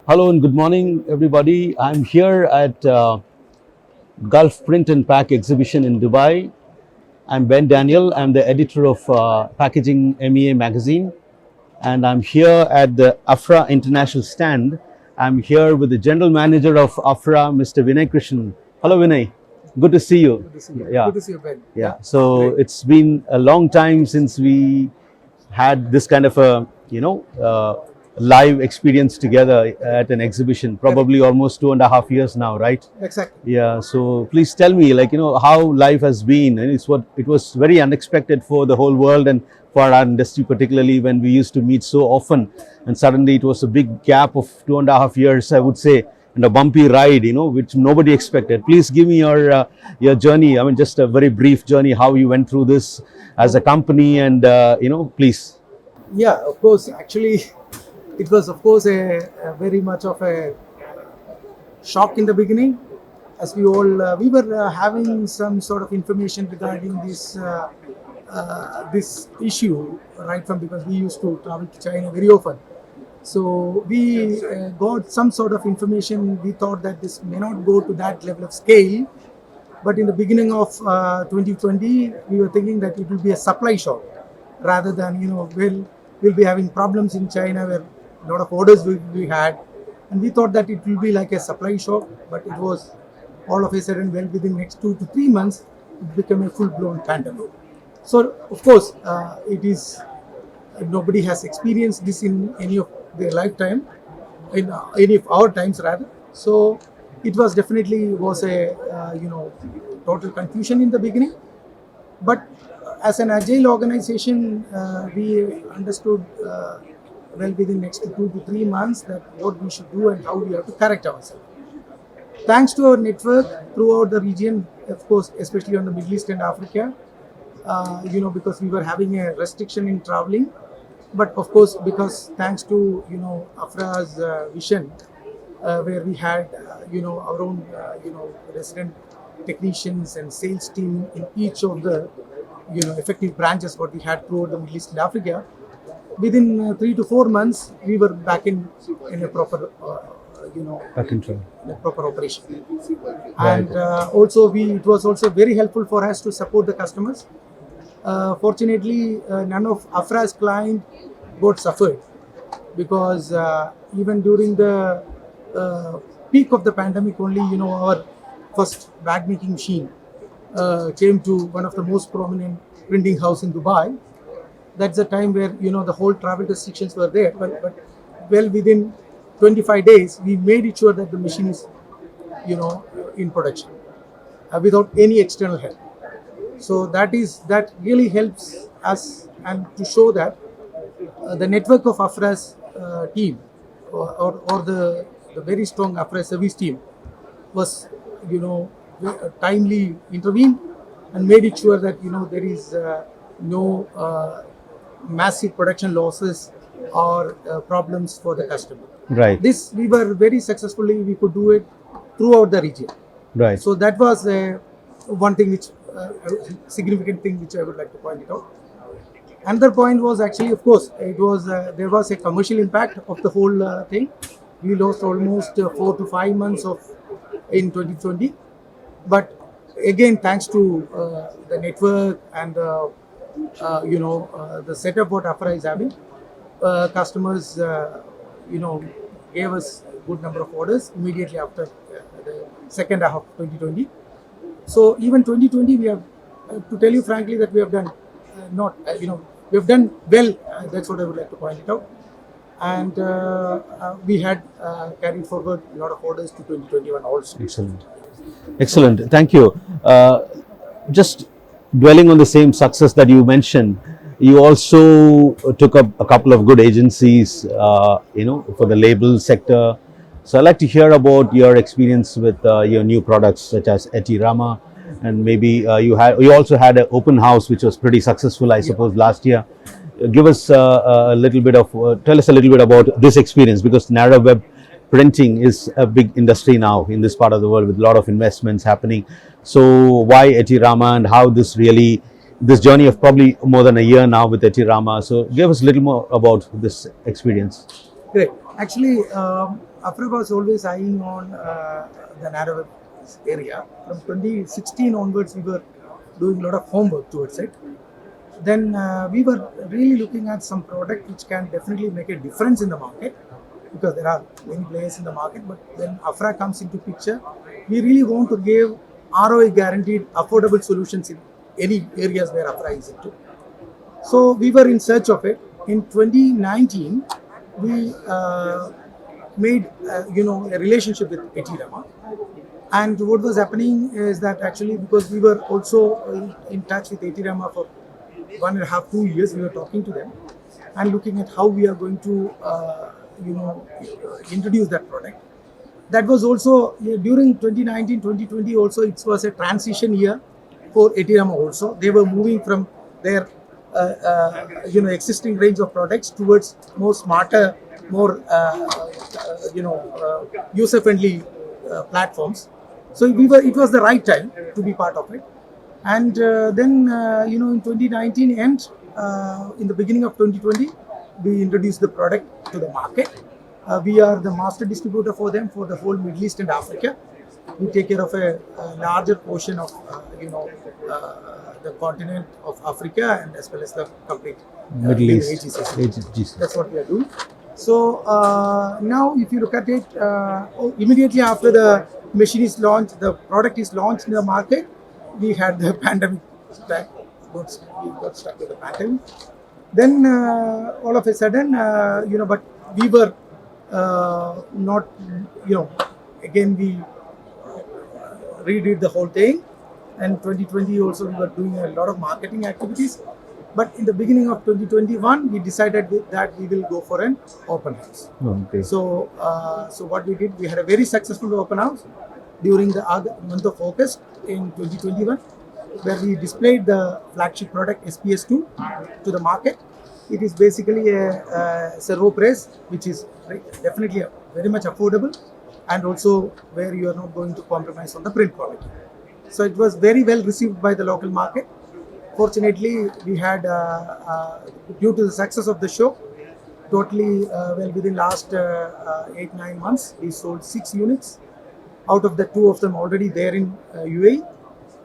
Hello and good morning, everybody. I'm here at Gulf Print and Pack exhibition in Dubai. I'm Ben Daniel. I'm the editor of Packaging MEA magazine, and I'm here at the Afra International stand. I'm here with the general manager of Afra, Mr. Vinay Krishnan. Hello, Vinay. Good to see you. Good to see you. Yeah, Good to see you, Ben. yeah. So Great. it's been a long time since we had this kind of a live experience together at an exhibition. Probably almost 2.5 years now, right? Exactly. Yeah. So please tell me, how life has been, and it was very unexpected for the whole world and for our industry, particularly when we used to meet so often, and suddenly it was a big gap of 2.5 years, I would say, and a bumpy ride, which nobody expected. Please give me your journey. I mean, just a very brief journey, how you went through this as a company, and please. Yeah, of course. Actually, it was, of course, a very much of a shock in the beginning, as we were having some sort of information regarding this issue right from because we used to travel to China very often. So we got some sort of information. We thought that this may not go to that level of scale. But in the beginning of 2020, we were thinking that it will be a supply shock rather than, we'll be having problems in China where a lot of orders we had. And we thought that it will be like a supply shock, but it was all of a sudden, well, within next 2 to 3 months, it became a full-blown pandemic. So, of course, nobody has experienced this in any of their lifetime, in any of our times rather. So it was definitely was a total confusion in the beginning, but as an agile organization, we understood well within next 2 to 3 months that what we should do and how we have to correct ourselves. Thanks to our network throughout the region, of course, especially on the Middle East and Africa, because we were having a restriction in traveling. But of course, because thanks to Afra's vision, where we had our own resident technicians and sales team in each of the effective branches what we had throughout the Middle East and Africa. Within 3 to 4 months, we were back in a proper Back in track. in a proper operation. Right. And also it was also very helpful for us to support the customers. Fortunately, none of Afra's client got suffered because even during the peak of the pandemic, only our first bag making machine came to one of the most prominent printing house in Dubai. That's the time where the whole travel restrictions were there, but well within 25 days we made it sure that the machine is in production without any external help. So that really helps us, and to show that the network of Afra's team or the very strong Afra service team was timely intervened and made it sure that there is no massive production losses or problems for the customer. Right. This we were very successfully, we could do it throughout the region. Right. So that was one thing which significant thing which I would like to point it out. Another point was actually, of course, it was there was a commercial impact of the whole thing. We lost almost 4 to 5 months in 2020, but again, thanks to the network and the setup what Afra is having, customers gave us a good number of orders immediately after the second half of 2020. So even 2020, we have to tell you frankly that we have done not we have done well. That's what I would like to point it out. And we had carried forward a lot of orders to 2021 also. Excellent. Thank you. Just dwelling on the same success that you mentioned, you also took up a couple of good agencies, for the label sector. So I'd like to hear about your experience with your new products such as Etirama, and maybe you also had an open house which was pretty successful, I suppose, last year. Give us a little bit of tell us a little bit about this experience, because narrow web printing is a big industry now in this part of the world with a lot of investments happening. So why Etirama, and how this journey of probably more than a year now with Etirama. So give us a little more about this experience. Great. Actually, Afra was always eyeing on the narrow web area. From 2016 onwards, we were doing a lot of homework towards it. Then we were really looking at some product which can definitely make a difference in the market, because there are many players in the market. But when Afra comes into picture, we really want to give ROI guaranteed affordable solutions in any areas where Afra is into. So we were in search of it. In 2019, we made a relationship with Etirama. And what was happening is that actually, because we were also in touch with Etirama for 1.5 to 2 years, we were talking to them and looking at how we are going to introduce that product. That was also during 2019, 2020 also, it was a transition year for Etirama also. They were moving from their existing range of products towards more smarter, more user-friendly platforms. So it was the right time to be part of it. And then in 2019 end, in the beginning of 2020, we introduced the product to the market. We are the master distributor for them for the whole Middle East and Africa. We take care of a larger portion of the continent of Africa, and as well as the complete Middle East. AGCC. That's what we are doing. So now, if you look at it, immediately after the machine is launched, the product is launched in the market, we had the pandemic. We got stuck with the pandemic. Then all of a sudden, but we were not, again we redid the whole thing. And 2020 also, we were doing a lot of marketing activities. But in the beginning of 2021, we decided that we will go for an open house. Okay. So what we did, we had a very successful open house during the month of August in 2021, where we displayed the flagship product SPS2 to the market. It is basically a servo press, which is definitely very much affordable, and also where you are not going to compromise on the print quality. So it was very well received by the local market. Fortunately, we had, due to the success of the show, totally within last 8-9 months, we sold 6 units. Out of the 2 of them already there in UAE,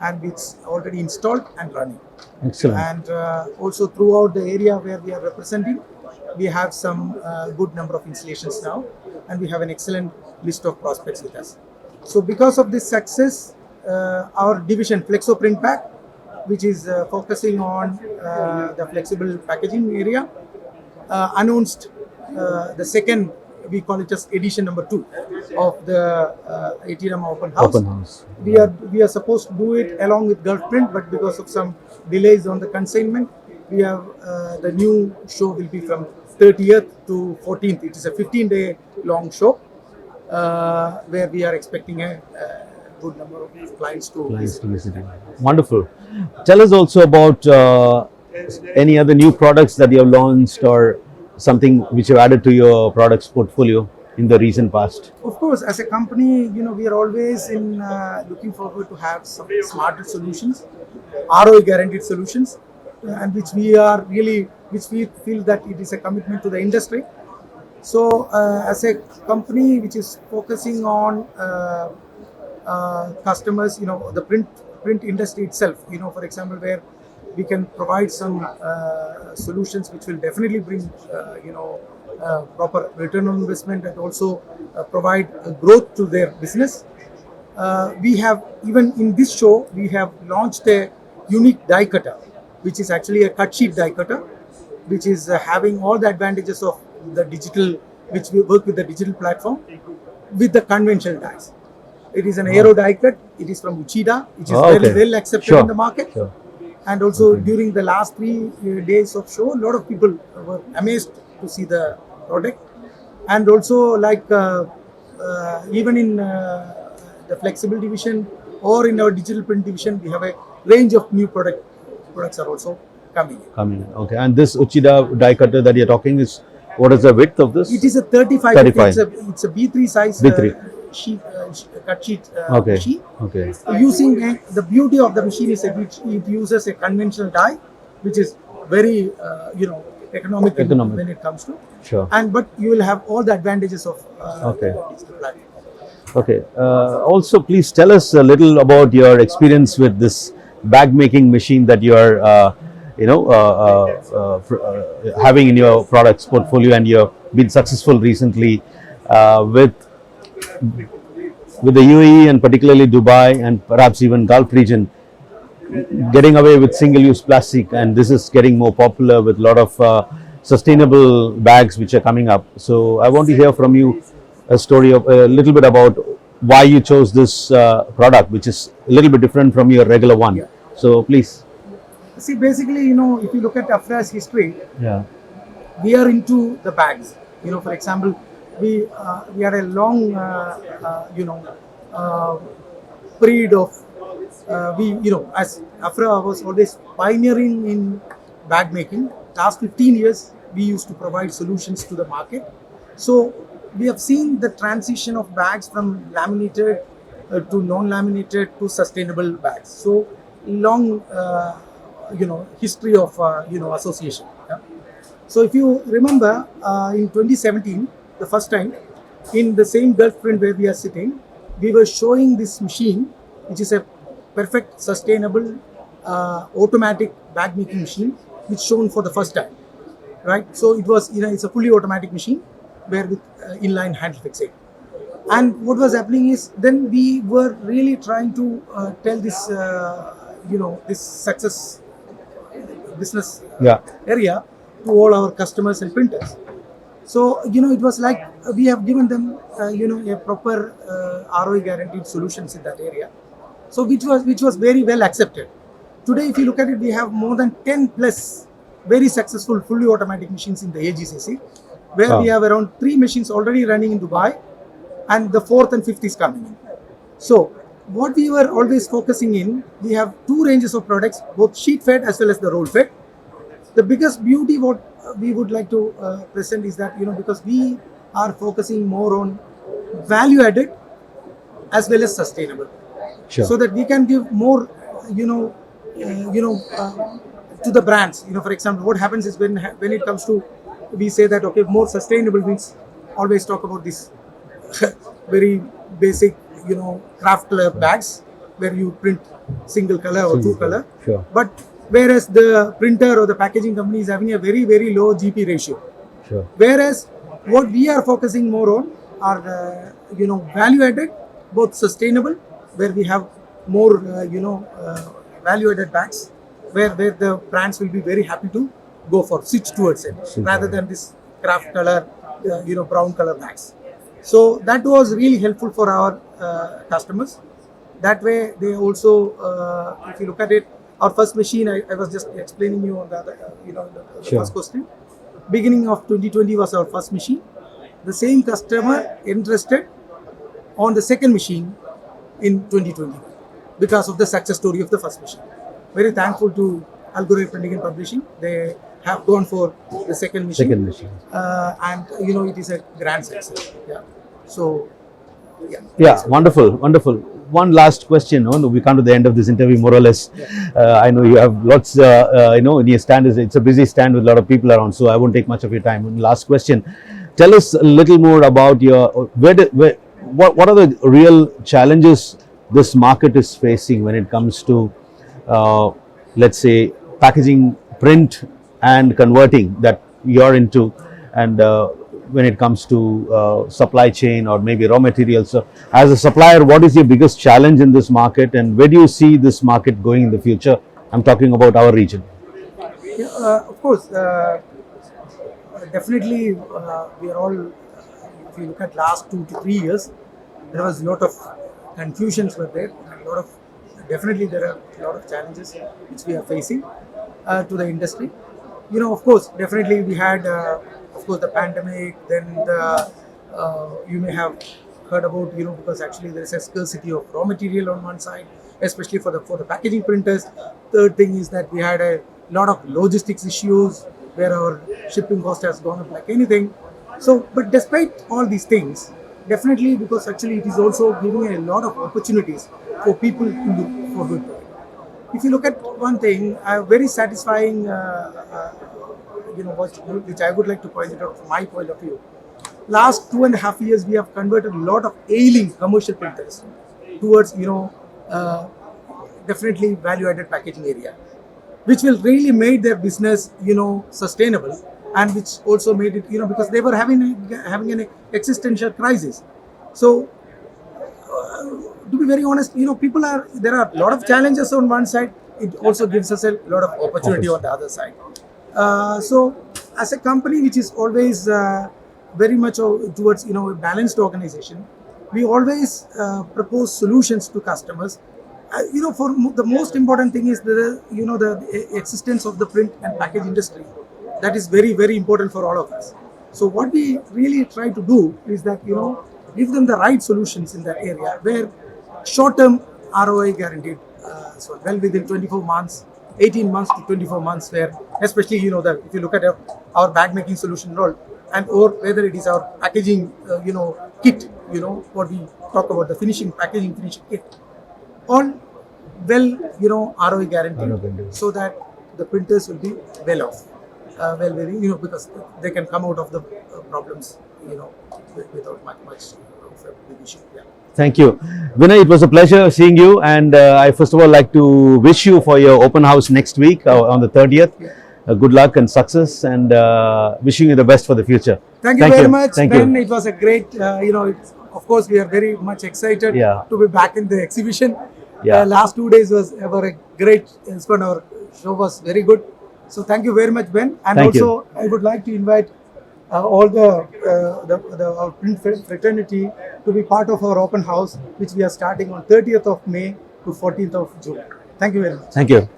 and it's already installed and running. Excellent. And also throughout the area where we are representing, we have some good number of installations now, and we have an excellent list of prospects with us. So because of this success, our division Flexo Print Pack, which is focusing on the flexible packaging area, announced the second, we call it as edition number 2 of the Etirama Open House. We are supposed to do it along with Gulf Print, but because of some delays on the consignment, we have the new show will be from 30th to 14th. It is a 15-day long show where we are expecting a good number of clients to visit. Wonderful. Tell us also about any other new products that you have launched, or something which you have added to your products portfolio in the recent past. Of course, as a company, we are always in looking forward to have some smarter solutions, ROI guaranteed solutions, and which we feel that it is a commitment to the industry. So as a company which is focusing on customers, the print industry itself, for example, where we can provide some solutions which will definitely bring proper return on investment, and also provide growth to their business. We have, even in this show, we have launched a unique die cutter, which is actually a cut sheet die cutter, which is having all the advantages of the digital, which we work with the digital platform with the conventional dies. It is an aero die cut. It is from Uchida, which is very well accepted in the market. And also during the last 3 days of show, a lot of people were amazed to see the product. And also, like even in the flexible division or in our digital print division, we have a range of new products are also coming in. Okay. And this Uchida die cutter that you're talking is, what is the width of this? It is a 35. It's a B3 size sheet, cut sheet machine. Okay. Using the beauty of the machine is that it uses a conventional die, which is very economic Economic. when it comes to, Sure. and but you will have all the advantages of Okay. digital platform. Okay. Also, please tell us a little about your experience with this bag making machine that you are, having in your products portfolio, and you have been successful recently with the UAE and particularly Dubai and perhaps even Gulf region, getting away with single-use plastic, and this is getting more popular with a lot of sustainable bags which are coming up. So I want to hear from you a story of a little bit about why you chose this product, which is a little bit different from your regular one. Yeah. So please. See, basically, if you look at Afra's history, Yeah. we are into the bags. For example, we had a long, period of as Afra was always pioneering in bag making. Last 15 years, we used to provide solutions to the market. So we have seen the transition of bags from laminated to non-laminated to sustainable bags. So long, history of association. Yeah. So if you remember, in 2017, the first time, in the same Gulf print where we are sitting, we were showing this machine, which is a perfect, sustainable, automatic bag making machine, which shown for the first time, right? So it was, it's a fully automatic machine, where with inline handle fixing. And what was happening is, then we were really trying to tell this, this success business Yeah. area to all our customers and printers. So, it was like we have given them, a proper ROI guaranteed solutions in that area. So, which was very well accepted. Today, if you look at it, we have more than 10 plus very successful fully automatic machines in the AGCC, where Wow. we have around 3 machines already running in Dubai, and the 4th and 5th is coming in. So, what we were always focusing in, we have 2 ranges of products, both sheet fed as well as the roll fed. The biggest beauty what we would like to present is that, because we are focusing more on value added as well as sustainable, Sure. so that we can give more, to the brands. For example, what happens is when it comes to, we say that okay, more sustainable means always talk about this very basic, craft color bags where you print single color or two color. Sure. But whereas the printer or the packaging company is having a very, very low GP ratio. Sure. Whereas what we are focusing more on are, value added, both sustainable, where we have more, value added bags, where the brands will be very happy to go for, switch towards it, rather than this craft color, brown color bags. So that was really helpful for our customers. That way, they also, if you look at it, our first machine, I was just explaining you on the other, the Sure. first question. Beginning of 2020 was our first machine. The same customer interested on the second machine in 2020 because of the success story of the first machine. Very thankful to Algorithm Printing and Publishing. They have gone for the second machine. Second machine. And it is a grand success. Yeah. So, yeah. Yeah, wonderful, wonderful. One last question. We come to the end of this interview, more or less. I know you have lots, in your stand. It's a busy stand with a lot of people around, so I won't take much of your time. Last question. Tell us a little more about what are the real challenges this market is facing when it comes to, let's say, packaging, print, and converting that you're into, and when it comes to supply chain or maybe raw materials. So as a supplier, what is your biggest challenge in this market, and where do you see this market going in the future? I'm talking about our region. Yeah, of course, definitely, we are all, if you look at last 2 to 3 years, there was a lot of confusions were there, and definitely there are a lot of challenges which we are facing to the industry. Of course, definitely we had, of course, the pandemic, then you may have heard about, because actually there is a scarcity of raw material on one side, especially for the packaging printers. Third thing is that we had a lot of logistics issues where our shipping cost has gone up like anything. So, but despite all these things, definitely, because actually it is also giving a lot of opportunities for people to look for good. If you look at one thing, a very satisfying, which I would like to point it out from my point of view. Last 2.5 years, we have converted a lot of ailing commercial printers towards definitely value-added packaging area, which will really made their business sustainable, and which also made it because they were having an existential crisis. So to be very honest, there are a lot of challenges on one side. It also gives us a lot of opportunity on the other side. So as a company which is always very much towards a balanced organization, we always propose solutions to customers. The most important thing is the existence of the print and package industry. That is very, very important for all of us. So what we really try to do is that give them the right solutions in that area where short-term ROI guaranteed, so well within 24 months, 18 months to 24 months, where especially if you look at our bag making solution role, and or whether it is our packaging kit, what we talk about, the finishing kit, all well ROI guaranteed, so that the printers will be well off, because they can come out of the problems without much of a big issue. Yeah. Thank you. Vinay, it was a pleasure seeing you, and I first of all like to wish you for your open house next week on the 30th. Yeah. Good luck and success, and wishing you the best for the future. Thank you very much, Thank Ben. you. It was a great, of course, we are very much excited Yeah. to be back in the exhibition. Yeah. Last 2 days were a great, our show was very good. So thank you very much, Ben. And Thank also, I would like to invite all our print fraternity to be part of our open house, which we are starting on 30th of May to 14th of June. Thank you very much. Thank you.